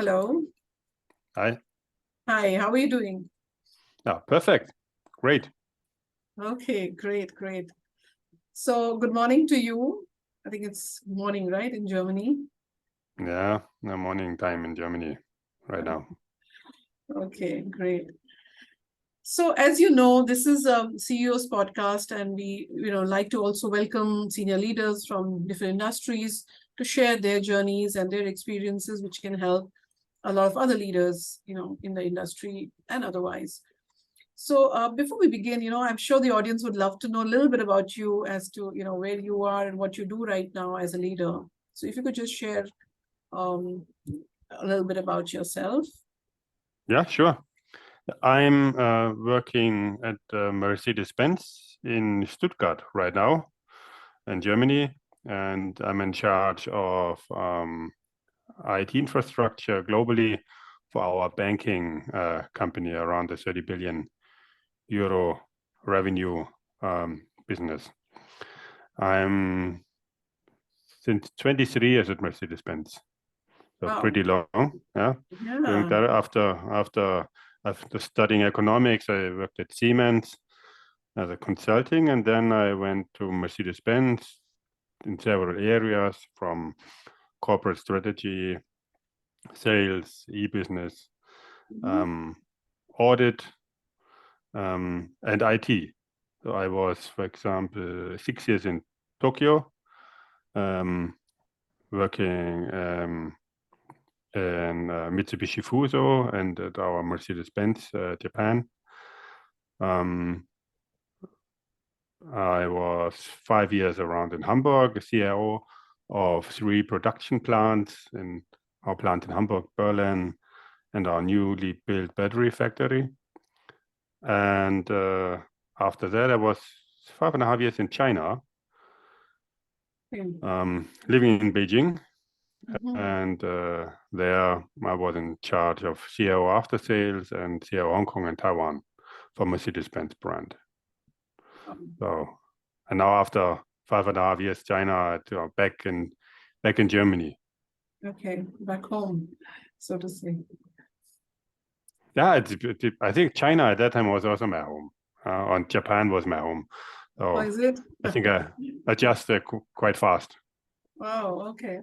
Hello. Hi. Hi, how are you doing? Yeah, perfect. Great. Okay, great. So, good morning to you. I think it's morning, right, in Germany? Yeah, the morning time in Germany right now. Okay, great. So, as you know, this is a CEO's podcast, and we, like to also welcome senior leaders from different industries to share their journeys and their experiences, which can help a lot of other leaders, in the industry and otherwise. So before we begin, I'm sure the audience would love to know a little bit about you as to, where you are and what you do right now as a leader. So if you could just share a little bit about yourself. Yeah, sure. I'm working at Mercedes-Benz in Stuttgart right now in Germany, and I'm in charge of IT infrastructure globally for our banking company, around the 30 billion euro revenue business. I'm since 23 years at Mercedes-Benz. So Wow. pretty long, yeah. Doing Yeah. that after studying economics, I worked at Siemens as a consulting, and then I went to Mercedes-Benz in several areas, from corporate strategy, sales, e-business, audit, and IT. So I was, for example, 6 years in Tokyo, working in Mitsubishi Fuso and at our Mercedes-Benz Japan. I was 5 years around in Hamburg, CIO of 3 production plants, in our plant in Hamburg, Berlin, and our newly built battery factory. And after that, I was 5.5 years in China, living in Beijing. And there I was in charge of CIO Aftersales and CIO Hong Kong and Taiwan for Mercedes-Benz brand. So, and now after 5.5 years, China, back in Germany. Okay, back home, so to say. Yeah, I think China at that time was also my home, and Japan was my home. So is it? I think I adjusted quite fast. Wow, okay.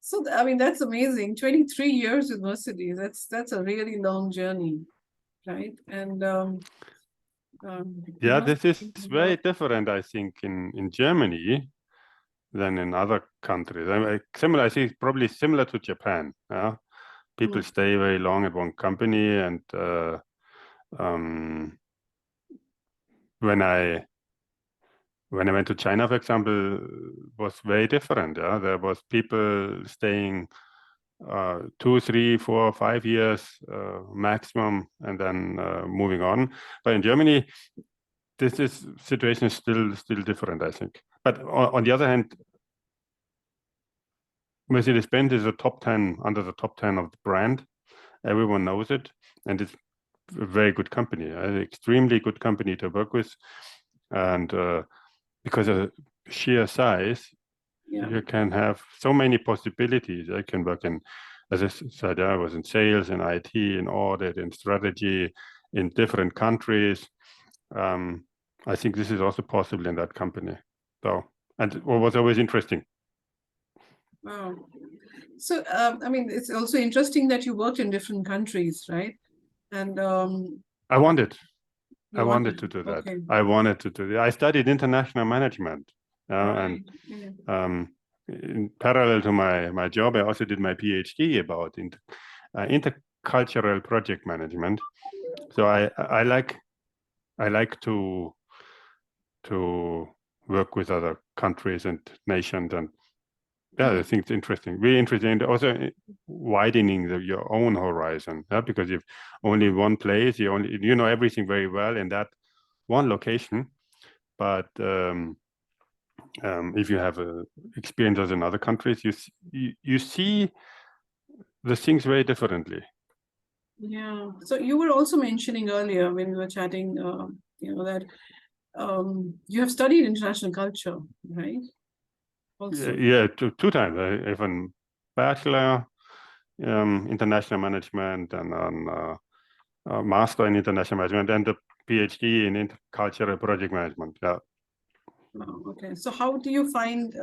So, I mean, that's amazing. 23 years with Mercedes. That's a really long journey, right? And yeah, this is very different, I think, in Germany than in other countries. I think probably similar to Japan. People stay very long at one company, and when I went to China, for example, was very different. There was people staying 2, 3, 4, 5 years maximum, and then moving on. But in Germany, this situation is still different, I think. But on the other hand, Mercedes-Benz is under the top 10 of the brand. Everyone knows it, and it's a very good company, an extremely good company to work with. And because of sheer size, you can have so many possibilities. I can work in, as I said, I was in sales, in IT, in audit, in strategy, in different countries. I think this is also possible in that company. So, and what was always interesting. Wow. So, I mean, it's also interesting that you worked in different countries, right? And I wanted to do that. Okay. I wanted to do that. I studied international management, Right. and in parallel to my job, I also did my Ph.D. about intercultural project management. So I like to work with other countries and nations, and I think it's interesting, really interesting, and also widening your own horizon. Because if only one place, you know everything very well in that one location, but if you have experiences in other countries, you see the things very differently. Yeah. So you were also mentioning earlier when we were chatting, that you have studied international culture, right? Also. Yeah, two times. I have a Bachelor international management and a master in international management and a Ph.D. in intercultural project management. Yeah. Oh, okay. So how do you find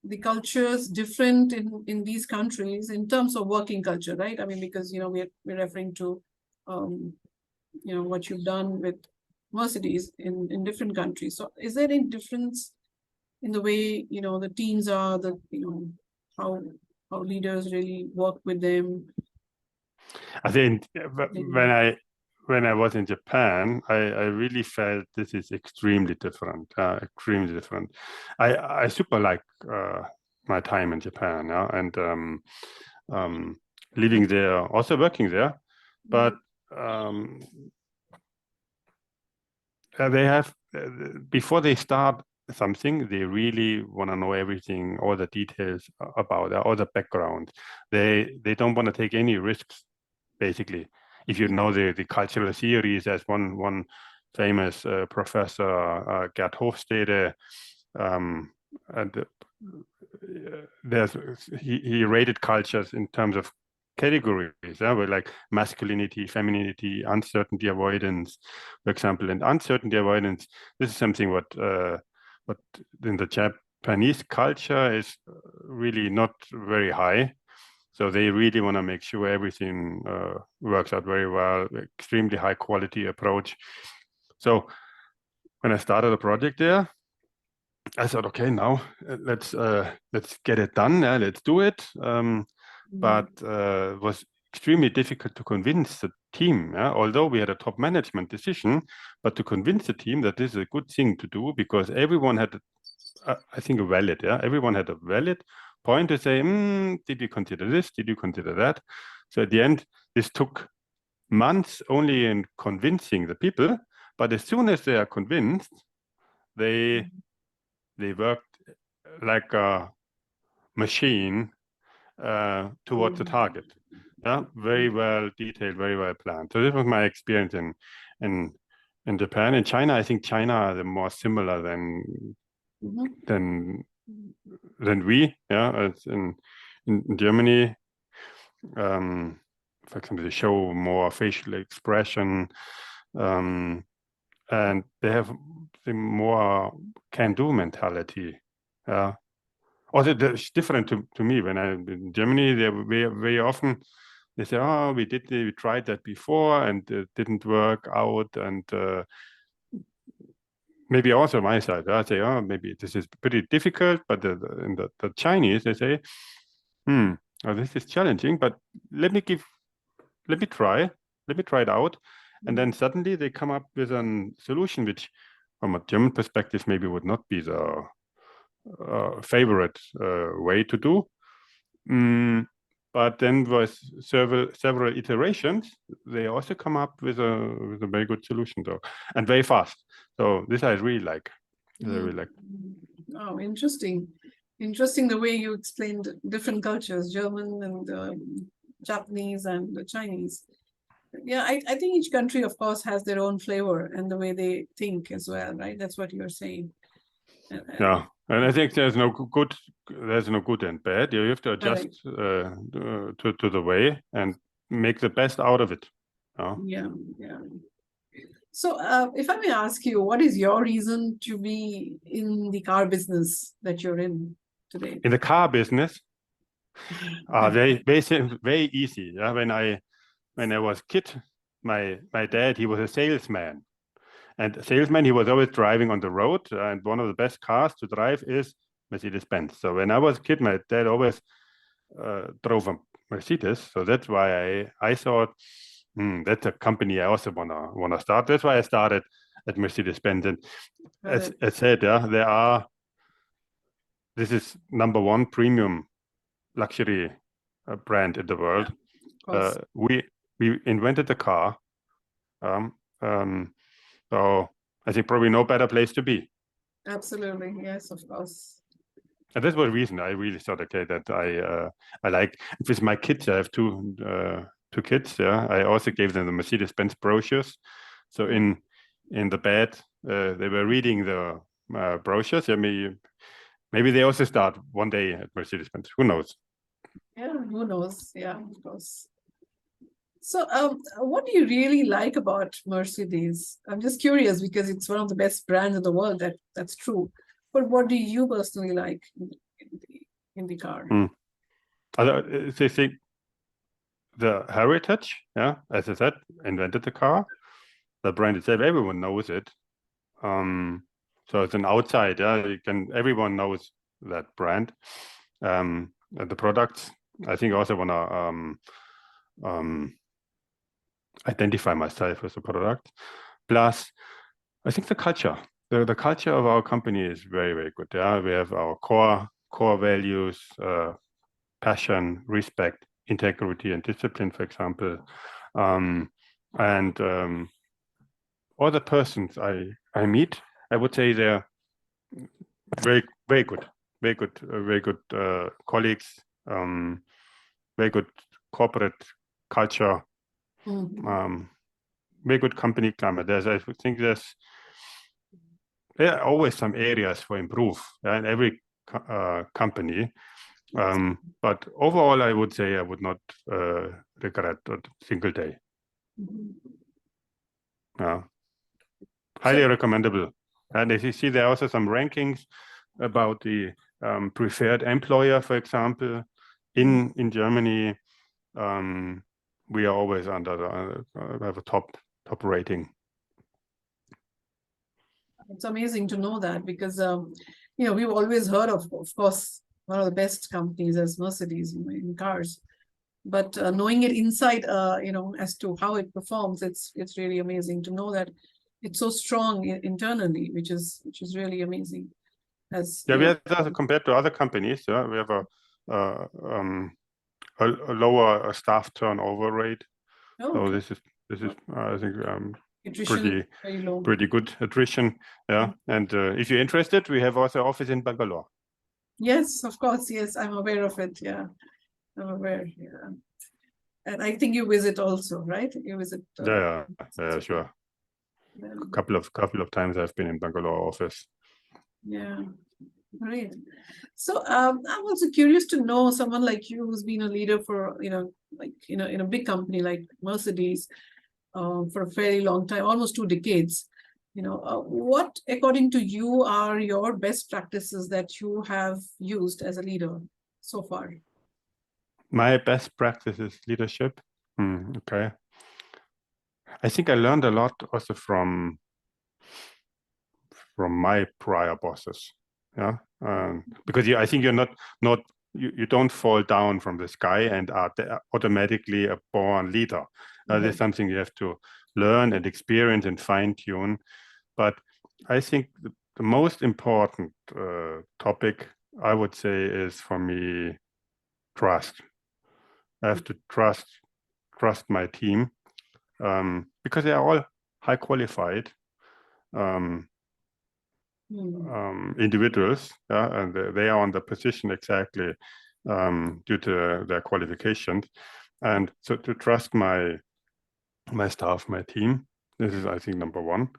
the cultures different in these countries in terms of working culture, right? I mean, because we're referring to what you've done with Mercedes in different countries. So is there any difference in the way the teams are, how leaders really work with them? I think when I was in Japan, I really felt this is extremely different. Extremely different. I super like my time in Japan, yeah, and living there, also working there, but they have before they start something, they really want to know everything, all the details about all the background. They don't want to take any risks, basically. If you know the cultural theories, as one famous professor, Gerd Hofstede, and he rated cultures in terms of categories, with like masculinity, femininity, uncertainty avoidance, for example. And uncertainty avoidance, this is something what in the Japanese culture is really not very high. So they really want to make sure everything works out very well, extremely high quality approach. So when I started a project there, I thought, okay, now let's get it done. Let's do it. But it was extremely difficult to convince the team. Although we had a top management decision, but to convince the team that this is a good thing to do, because everyone had, I think, a valid. Everyone had a valid point to say, did you consider this? Did you consider that? So at the end, this took months only in convincing the people. But as soon as they are convinced, they worked like a machine towards the target. Yeah, very well detailed, very well planned. So this was my experience in Japan. In China, I think China is more similar than we. Yeah, as in Germany. For example, they show more facial expression, and they have the more can-do mentality. Yeah. Also, it's different to me. When I'm in Germany, they very often they say, "Oh, we tried that before and it didn't work out." And maybe also my side, I say, "Oh, maybe this is pretty difficult." But in the Chinese, they say, "Oh, this is challenging, but let me try it out." And then suddenly they come up with a solution which, from a German perspective, maybe would not be the favorite way to do. But then with several iterations, they also come up with a very good solution, though, and very fast. So this I really like. Oh, interesting. Interesting the way you explained different cultures, German and Japanese and the Chinese. Yeah, I think each country, of course, has their own flavor and the way they think as well, right? That's what you're saying. Yeah, and I think there's no good and bad. You have to adjust to the way and make the best out of it. Yeah. So if I may ask you, what is your reason to be in the car business that you're in today? In the car business, very easy. Yeah? When I was kid, my dad, he was a salesman. And a salesman, he was always driving on the road, and one of the best cars to drive is Mercedes-Benz. So when I was a kid, my dad always drove a Mercedes. So that's why I thought, that's a company I also wanna start. That's why I started at Mercedes-Benz. And as I said, this is #1 premium luxury brand in the world. We invented the car. So I think probably no better place to be. Absolutely, yes, of course. And that's was the reason I really thought, okay, that I like. With my kids, I have two kids. Yeah, I also gave them the Mercedes-Benz brochures. So in the bed, they were reading the brochures. Yeah, maybe they also start one day at Mercedes-Benz. Who knows? Yeah, who knows? Yeah, of course. So, what do you really like about Mercedes? I'm just curious because it's one of the best brands in the world. That's true. But what do you personally like in the car? They think the heritage, yeah, as I said, invented the car. The brand itself, everyone knows it. So it's an outside, yeah, everyone knows that brand. The products, I think I also wanna identify myself as a product. Plus, I think the culture. The culture of our company is very, very good. Yeah, we have our core values, passion, respect, integrity, and discipline, for example. And all the persons I meet, I would say they're very, very good, very good colleagues, very good corporate culture, very good company climate. I think there are always some areas for improve in every company. But overall, I would say I would not regret a single day. Yeah. Highly recommendable. And as you see, there are also some rankings about the preferred employer, for example, in Germany. We are always under have a top rating. It's amazing to know that because we've always heard of course, one of the best companies as Mercedes in cars. But knowing it inside, as to how it performs, it's really amazing to know that it's so strong internally, which is really amazing. We have compared to other companies. Yeah, we have a lower staff turnover rate. So this is I think pretty good attrition. Yeah, and if you're interested, we have also office in Bangalore. Yes, of course. Yes, I'm aware of it. Yeah, I'm aware. Yeah. And I think you visit also, right? You visit. Yeah, sure. Yeah. A couple of times I've been in Bangalore office. Yeah, great. So I'm also curious to know someone like you who's been a leader for in a big company like Mercedes for a very long time, almost 2 decades. What, according to you, are your best practices that you have used as a leader so far? My best practice is leadership. Okay. I think I learned a lot also from my prior bosses. Yeah. Because I think you're not you don't fall down from the sky and are automatically a born leader. There's something you have to learn and experience and fine tune. But I think the most important topic, I would say, is for me trust. I have to trust my team because they are all high qualified individuals, and they are on the position exactly due to their qualifications. And so to trust my staff, my team, this is, I think, number one.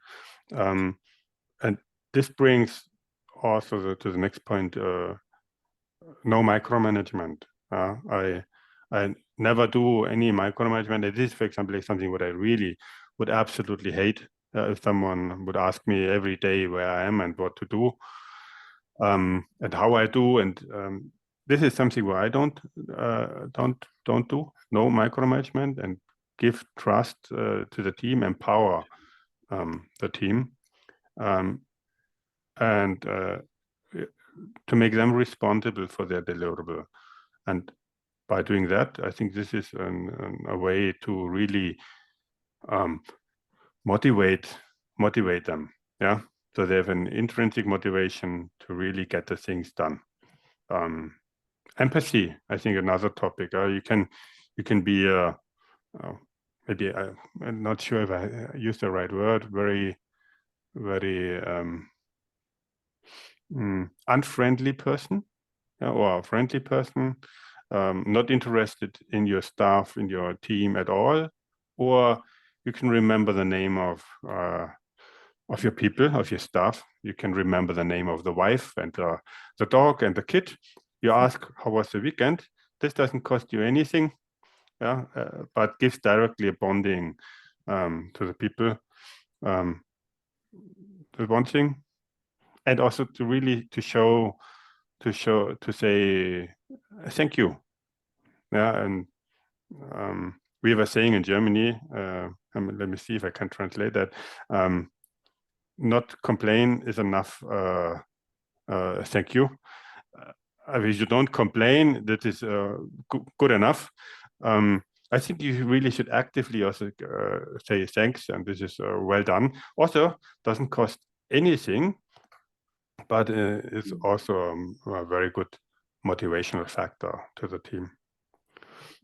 And this brings also to the next point, no micromanagement. I never do any micromanagement. It is, for example, something what I really would absolutely hate if someone would ask me every day where I am and what to do, and how I do. And this is something where I don't do no micromanagement, and give trust to the team, empower the team, and to make them responsible for their deliverable. And by doing that, I think this is a way to really motivate them. Yeah, so they have an intrinsic motivation to really get the things done. Empathy, I think, another topic. You can be maybe I'm not sure if I use the right word. Very unfriendly person, or a friendly person, not interested in your staff, in your team at all, or you can remember the name of your people, of your staff. You can remember the name of the wife and the dog and the kid. You ask, how was the weekend? this doesn't cost you anything, yeah, but gives directly a bonding to the people. The one thing, and also to really to say thank you, yeah. And we were saying in Germany, let me see if I can translate that. Not complain is enough. Thank you. If you don't complain, that is good enough. I think you really should actively also say thanks, and this is well done. Also, doesn't cost anything, but it's also a very good motivational factor to the team.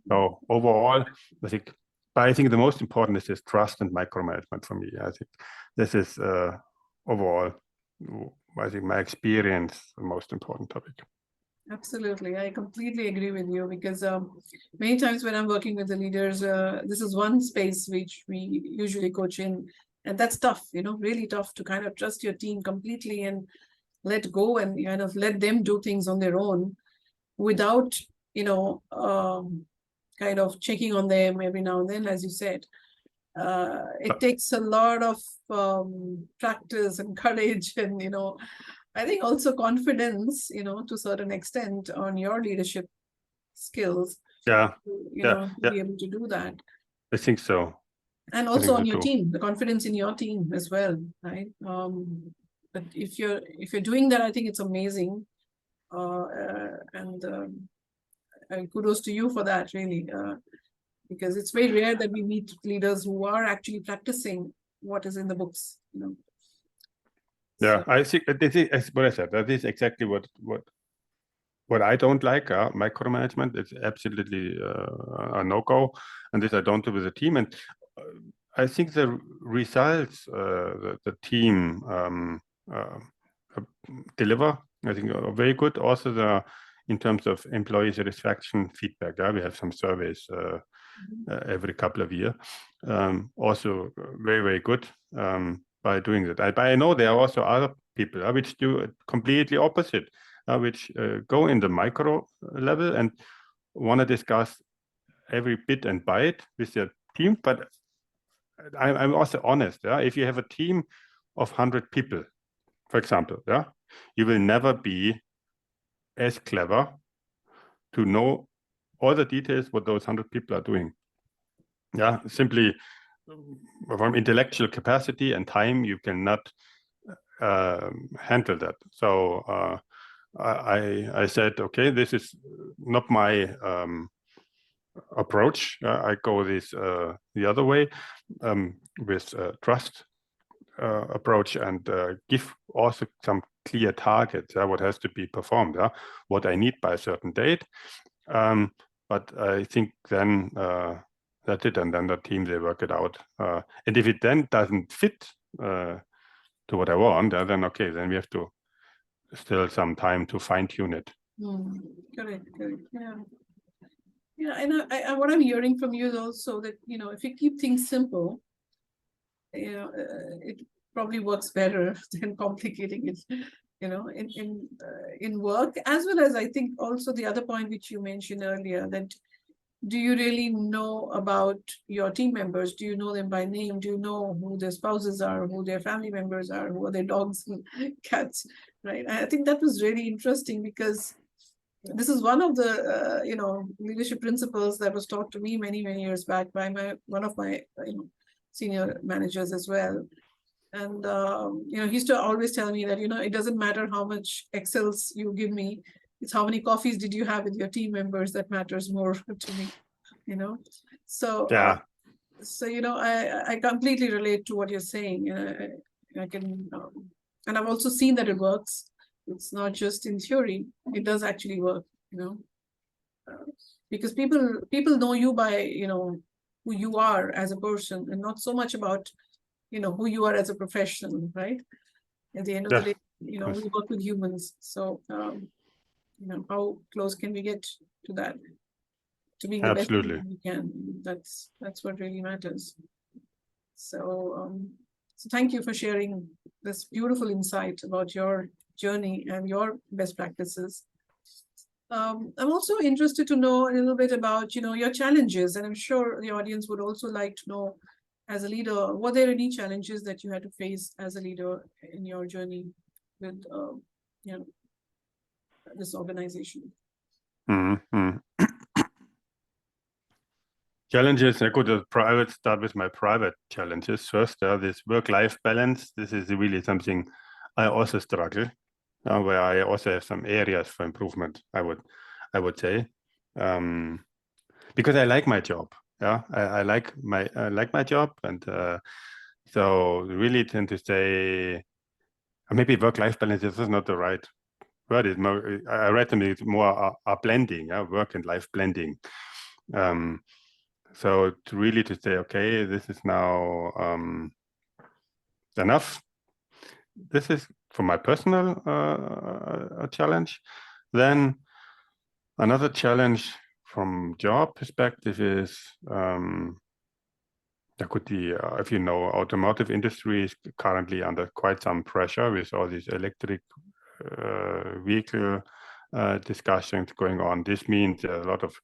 So overall, I think the most important is trust and micromanagement for me. I think this is overall, I think my experience, the most important topic. Absolutely. I completely agree with you, because many times when I'm working with the leaders, this is one space which we usually coach in, and that's tough, really tough to kind of trust your team completely and let go and kind of let them do things on their own without, kind of checking on them every now and then, as you said. It takes a lot of practice and courage and, I think also confidence, to a certain extent on your leadership skills. Yeah. To be able to do that. I think so. And also on your team, the confidence in your team as well, right? But if you're doing that, I think it's amazing. And kudos to you for that, really, because it's very rare that we meet leaders who are actually practicing what is in the books. Yeah, so. I think this is what I said. That is exactly what I don't like. Micromanagement is absolutely a no-go, and this I don't do with the team. And I think the results the team deliver, I think, are very good. Also, in terms of employee satisfaction feedback, we have some surveys every couple of years. Also, very, very good by doing that. But I know there are also other people which do completely opposite, which go in the micro level and want to discuss every bit and byte with their team. But I'm also honest. If you have a team of 100 people, for example, you will never be as clever to know all the details what those 100 people are doing. Simply from intellectual capacity and time, you cannot handle that. So I said, okay, this is not my approach. I go the other way with trust approach, and give also some clear targets, what has to be performed, what I need by a certain date. But I think then that's it, and then the team, they work it out. And if it then doesn't fit to what I want, then okay, then we have to still some time to fine tune it. Correct. Yeah, and what I'm hearing from you is also that, if you keep things simple, it probably works better than complicating it, in work, as well as I think also the other point which you mentioned earlier, that do you really know about your team members? Do you know them by name? Do you know who their spouses are, who their family members are, who are their dogs and cats, right? I think that was really interesting, because this is one of the leadership principles that was taught to me many years back by one of my senior managers as well. And he used to always tell me that it doesn't matter how much Excels you give me, it's how many coffees did you have with your team members that matters more to me. So yeah. I completely relate to what you're saying. I can and I've also seen that it works. It's not just in theory, it does actually work, because people know you by who you are as a person, and not so much about who you are as a professional, right? At the end of the day, we work with humans. So how close can we get to that, to being the best we can? That's what really matters. So thank you for sharing this beautiful insight about your journey and your best practices. I'm also interested to know a little bit about, your challenges, and I'm sure the audience would also like to know, as a leader, were there any challenges that you had to face as a leader in your journey with, this organization? Mm-hmm. Challenges, I could start with my private challenges first. This work-life balance, this is really something I also struggle, where I also have some areas for improvement, I would say. Because I like my job. Yeah, I like my job, and so really tend to say maybe work-life balance is not the right word. Is more, I read them, it's more a blending, work and life blending. So to say, okay, this is now enough. This is for my personal challenge. Then another challenge from job perspective is there could be, if you know, automotive industry is currently under quite some pressure with all these electric vehicle discussions going on. This means a lot of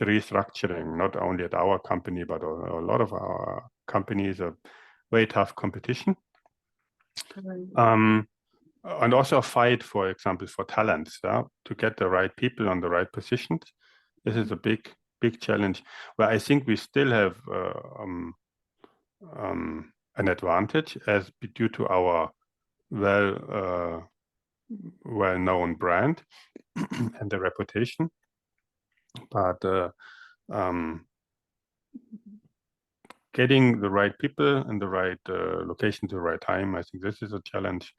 restructuring, not only at our company, but a lot of our companies, a very tough competition. And also a fight, for example, for talents, to get the right people on the right positions. This is a big challenge where I think we still have an advantage as due to our well-known brand and the reputation. But getting the right people and the right location to the right time, I think this is a challenge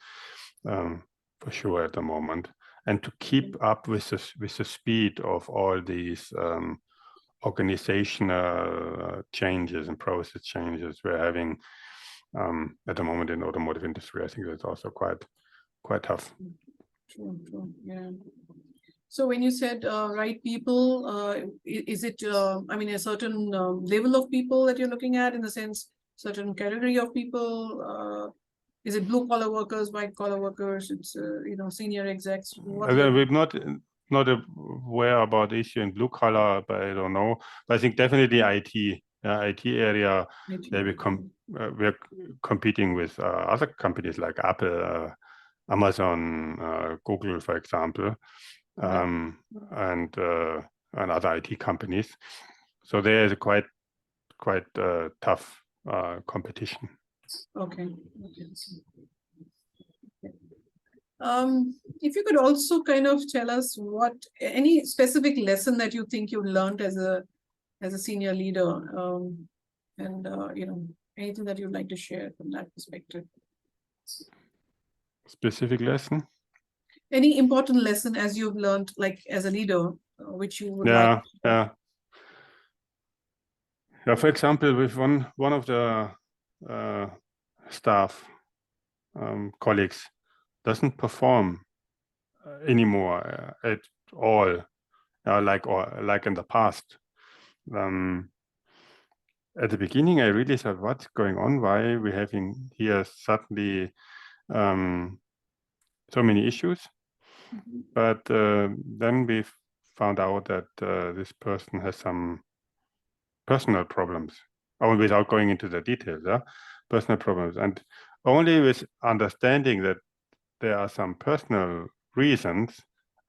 for sure at the moment. And to keep up with the speed of all these organizational changes and process changes we're having at the moment in automotive industry, I think that's also quite tough. True, yeah. So when you said right people, is it, I mean, a certain level of people that you're looking at, in the sense, certain category of people? Is it blue collar workers, white collar workers? It's senior execs. We're not aware about the issue in blue collar, but I don't know. But I think definitely IT, IT area. We're competing with other companies like Apple, Amazon, Google, for example, and other IT companies. So there is a quite tough competition. Okay. If you could also kind of tell us any specific lesson that you think you learned as a senior leader, and anything that you'd like to share from that perspective. Specific lesson? Any important lesson as you've learned, like as a leader, which you would like to share? Yeah, for example, with one of the staff colleagues doesn't perform anymore at all, like in the past. At the beginning, I really thought, what's going on? Why are we having here suddenly so many issues? But then we found out that this person has some personal problems, without going into the details, personal problems. And only with understanding that there are some personal reasons,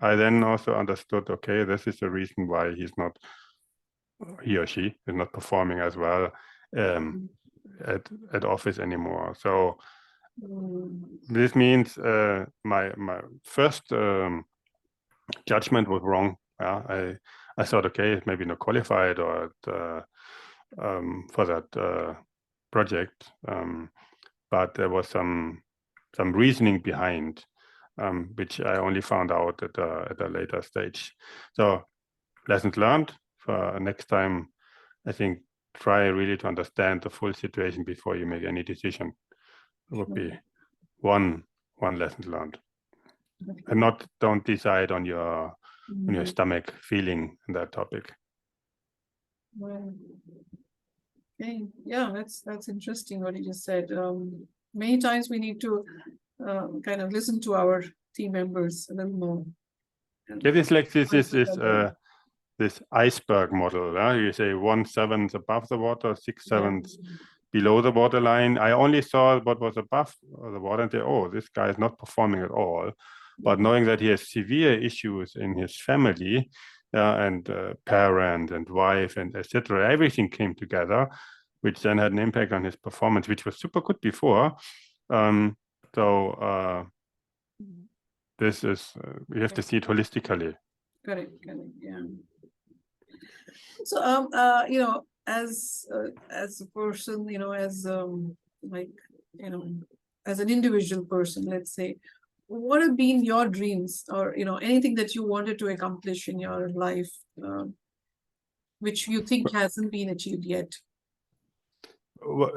I then also understood, okay, this is the reason why he or she is not performing as well at office anymore. So this means my first judgment was wrong. I thought, okay, maybe not qualified or for that project, but there was some reasoning behind, which I only found out at a later stage. So lessons learned for next time. I think try really to understand the full situation before you make any decision. It would be one lesson learned. And don't decide on your stomach feeling on that topic. Well, okay, yeah, that's interesting what you just said. Many times we need to kind of listen to our team members a little more Yeah, this like this iceberg model. You say 1/7 above the water, 6/7 below the waterline. I only saw what was above the water and say, oh, this guy is not performing at all. But knowing that he has severe issues in his family, and parent and wife and etc., everything came together, which then had an impact on his performance, which was super good before. This is we have to see it holistically. Correct. Yeah. So, as a person, as as an individual person, let's say, what have been your dreams, or anything that you wanted to accomplish in your life, which you think hasn't been achieved yet?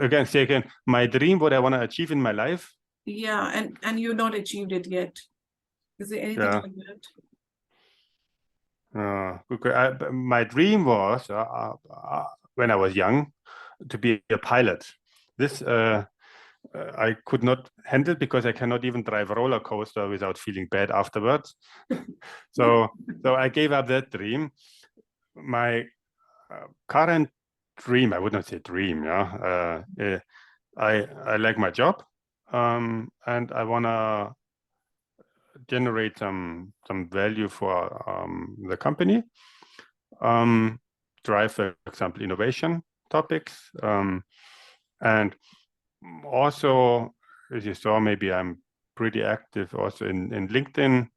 Again, say again, my dream, what I want to achieve in my life. Yeah, and you've not achieved it yet. Is there anything like that? My dream was when I was young to be a pilot. This I could not handle because I cannot even drive a roller coaster without feeling bad afterwards. So I gave up that dream. My current dream, I would not say dream, I like my job, and I want to generate some value for the company, drive, for example, innovation topics, and also, as you saw, maybe I'm pretty active also in LinkedIn,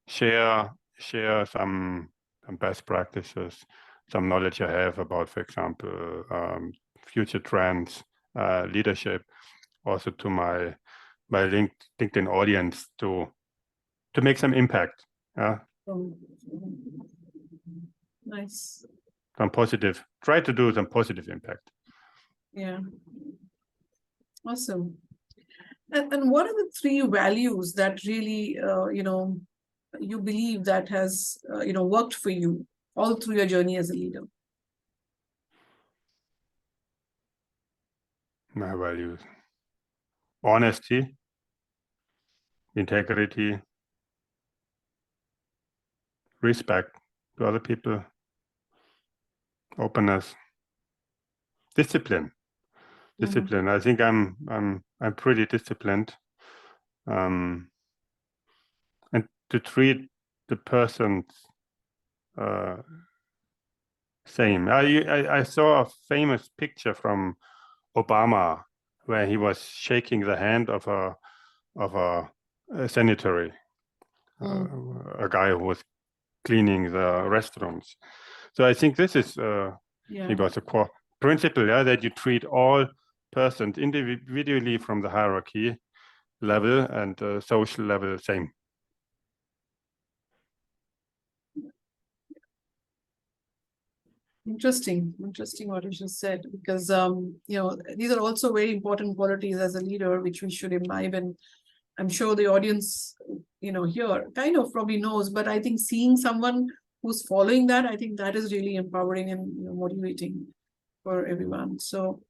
share some best practices, some knowledge I have about, for example, future trends, leadership, also to my LinkedIn audience to make some impact. Nice. Some positive. Try to do some positive impact. Yeah. Awesome. And what are the 3 values that really, you believe that has, worked for you all through your journey as a leader? My values: honesty, integrity, respect to other people, openness, discipline. I think I'm pretty disciplined, and to treat the person same. I saw a famous picture from Obama where he was shaking the hand of a sanitary, a guy who was cleaning the restrooms. So I think this is maybe also a core principle, that you treat all persons individually from the hierarchy level and social level same. Interesting what you just said, because these are also very important qualities as a leader which we should imbibe, and I'm sure the audience here kind of probably knows, but I think seeing someone who's following that, I think that is really empowering and motivating for everyone. So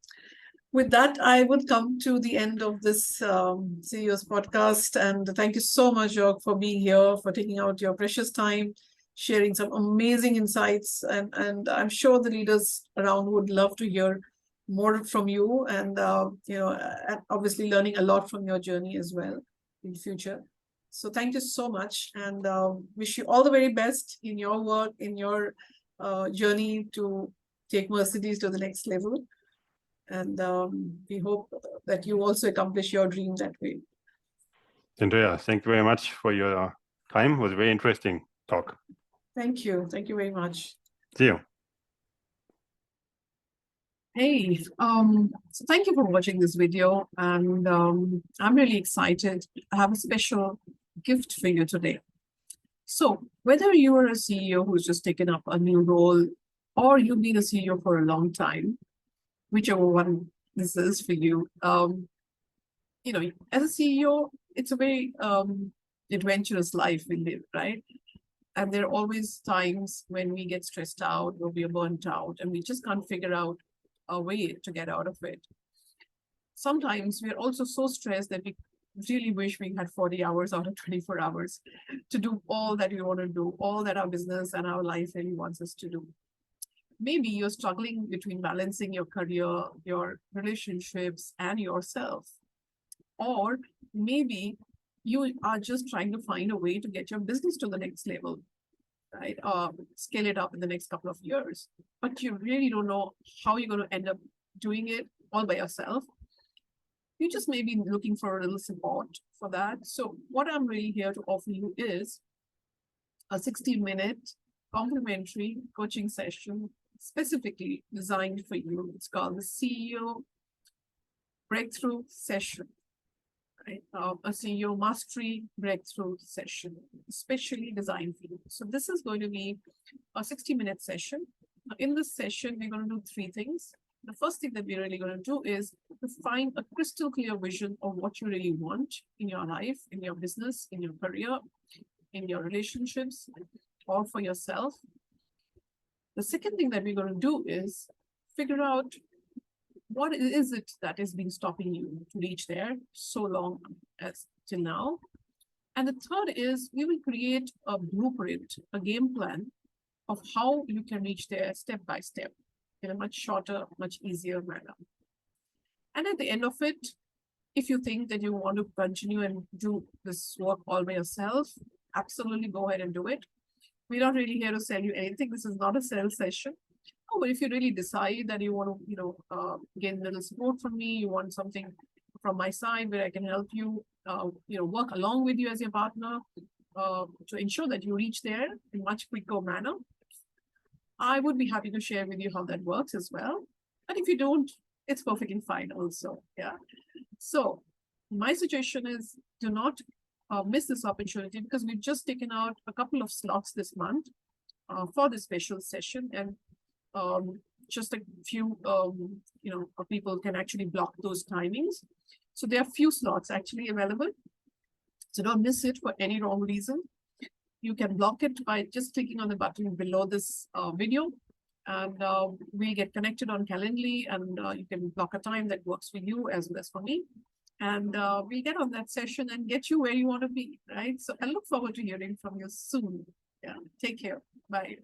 with that, I would come to the end of this CEO's podcast, and thank you so much, Joerg, for being here, for taking out your precious time, sharing some amazing insights, and I'm sure the leaders around would love to hear more from you, and obviously learning a lot from your journey as well in the future. So thank you so much, and wish you all the very best in your work, in your journey to take Mercedes to the next level. And we hope that you also accomplish your dream that way. Andrea, thank you very much for your time. It was a very interesting talk. Thank you. Thank you very much. See you. Hey, so thank you for watching this video, and I'm really excited. I have a special gift for you today. So whether you are a CEO who's just taken up a new role, or you've been a CEO for a long time, whichever one this is for you, as a CEO, it's a very adventurous life we live, right? And there are always times when we get stressed out or we are burnt out and we just can't figure out a way to get out of it. Sometimes we are also so stressed that we really wish we had 40 hours out of 24 hours to do all that we want to do, all that our business and our life really wants us to do. Maybe you're struggling between balancing your career, your relationships, and yourself. Or maybe you are just trying to find a way to get your business to the next level, right? Scale it up in the next couple of years. But you really don't know how you're going to end up doing it all by yourself. You just may be looking for a little support for that. So what I'm really here to offer you is a 60-minute complimentary coaching session specifically designed for you. It's called the CEO Breakthrough Session, right? A CEO Mastery Breakthrough Session, especially designed for you. So this is going to be a 60-minute session. In this session, we're going to do 3 things. The first thing that we're really going to do is to find a crystal clear vision of what you really want in your life, in your business, in your career, in your relationships, or for yourself. The second thing that we're going to do is figure out what is it that has been stopping you to reach there so long as till now. And the third is we will create a blueprint, a game plan of how you can reach there step by step in a much shorter, much easier manner. And at the end of it, if you think that you want to continue and do this work all by yourself, absolutely go ahead and do it. We're not really here to sell you anything. This is not a sales session. Oh, but if you really decide that you want to, get a little support from me, you want something from my side where I can help you, work along with you as your partner to ensure that you reach there in much quicker manner, I would be happy to share with you how that works as well. But if you don't, it's perfectly fine also. Yeah. So my suggestion is do not miss this opportunity because we've just taken out a couple of slots this month for this special session, and just a few, people can actually block those timings. So there are few slots actually available. So don't miss it for any wrong reason. You can block it by just clicking on the button below this video, and we'll get connected on Calendly, and you can block a time that works for you as well as for me. And we'll get on that session and get you where you want to be, right? So I look forward to hearing from you soon. Yeah, take care. Bye.